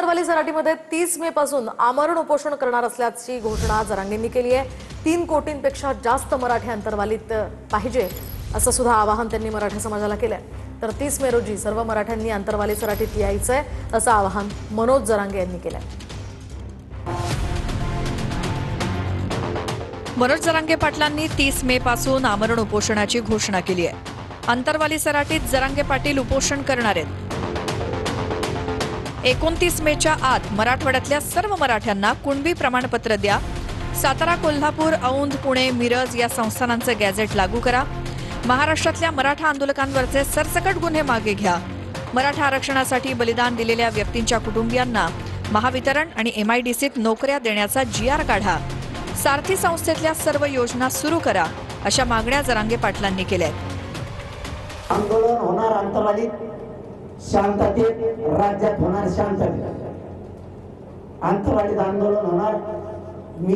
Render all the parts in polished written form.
आंतरवाली सराटीमध्ये 30 मे पासून आमरण उपोषण करणार असल्याची घोषणा जरांगेंनी केली आहे। 3 कोटींपेक्षा जास्त मराठी आंतरवालीत पाहिजे असं सुद्धा आवाहन त्यांनी मराठा समाजाला केलंय। तर 30 मे रोजी सर्व मराठ्यांनी आंतरवाली सराटीत यायचंय असं आवाहन मनोज जरांगे यांनी केलंय। मनोज जरांगे पाटलांनी 30 मे पासून आमरण उपोषणाची घोषणा केली आहे। आंतरवाली सराटीत जरांगे पाटील उपोषण करणार आहेत। 29 मेच्या आत मराठवाड्यातल्या सर्व मराठ्यांना कुणबी प्रमाणपत्र द्या। सातारा, कोल्हापूर, औंध, पुणे, मिरज या संस्थानांचं गॅझेट लागू करा। महाराष्ट्रातल्या मराठा आंदोलकांवरचे सरसकट गुन्हे मागे घ्या। मराठा आरक्षणासाठी बलिदान दिलेल्या व्यक्तींच्या कुटुंबियांना महावितरण आणि MIDCत नोकऱ्या देण्याचा GR काढा। सारथी संस्थेतल्या सर्व योजना सुरू करा अशा मागण्या जरांगे पाटलांनी केल्या। आंदोलन होणार आंतरवालीत, शांततेत, राज्यात होणार शांततेत। आंतरवालीत आंदोलन होणार। मी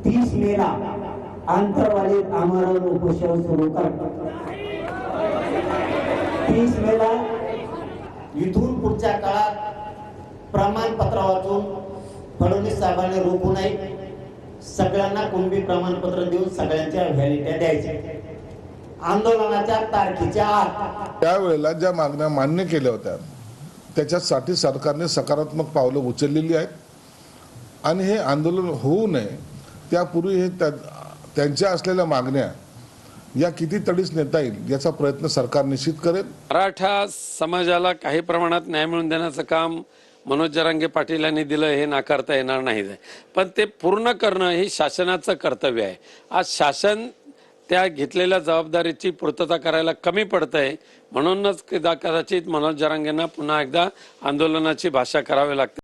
30 मेला आंतरवालीत आमरण उपोषण सुरू करतो। 30 मेला इथून पुढच्या काळात प्रमाणपत्र वाचून फडणवीस साहेबांनी रोखू नये। सगळ्यांना कुणबी प्रमाणपत्र देऊन सगळ्यांच्या व्हॅलिडिटी द्यायच्या। आंदोलनाच्या तारखेच्या आत त्यावेळेला ज्या मागण्या मान्य केल्या होत्या त्याच्यासाठी सरकारने सकारात्मक पावलं उचललेली आहेत आणि हे आंदोलन होऊ नये त्यापूर्वी हे त्यांच्या असलेल्या मागण्या या किती तडीस नेता येईल याचा प्रयत्न सरकार निश्चित करेल। मराठा समाजाला काही प्रमाणात न्याय मिळवून देण्याचं काम मनोज जरांगे पाटील यांनी दिलं हे नाकारता येणार नाही, पण ते पूर्ण करणं हे शासनाचं कर्तव्य आहे। आज शासन त्या घेतलेल्या जबाबदारीची पूर्तता करायला कमी पडतंय, म्हणूनच कदाचित मनोज जरांगेंना पुन्हा एकदा आंदोलनाची भाषा करावी लागते।